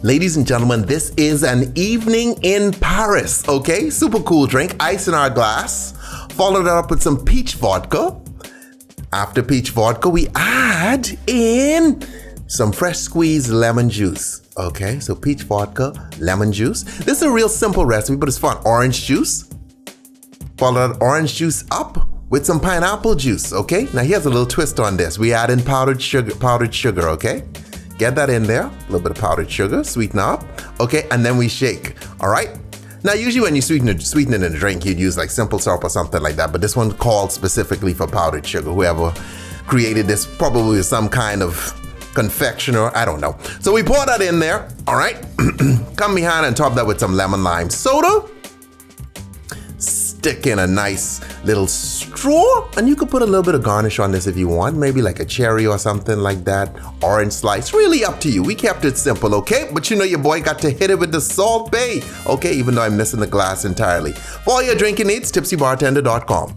Ladies and gentlemen, this is an evening in Paris, okay? Super cool drink, ice in our glass. Followed up with some peach vodka. After peach vodka, we add in some fresh squeezed lemon juice. Okay, so peach vodka, lemon juice. This is a real simple recipe, but it's fun. Orange juice. Follow that orange juice up with some pineapple juice, okay? Now here's a little twist on this. We add in powdered sugar, okay? Get that in there, a little bit of powdered sugar, sweeten up, okay? And then we shake, all right? Now, usually when you sweeten it in a drink, you'd use like simple syrup or something like that, but this one called specifically for powdered sugar. Whoever created this probably was some kind of confectioner, I don't know. So we pour that in there, all right? Come behind and top that with some lemon lime soda. Stick in a nice little straw, and you could put a little bit of garnish on this if you want, maybe like a cherry or something like that, orange slice, really up to you. We kept it simple, okay? But you know your boy got to hit it with the Salt Bae, okay? Even though I'm missing the glass entirely. For all your drinking needs, tipsybartender.com.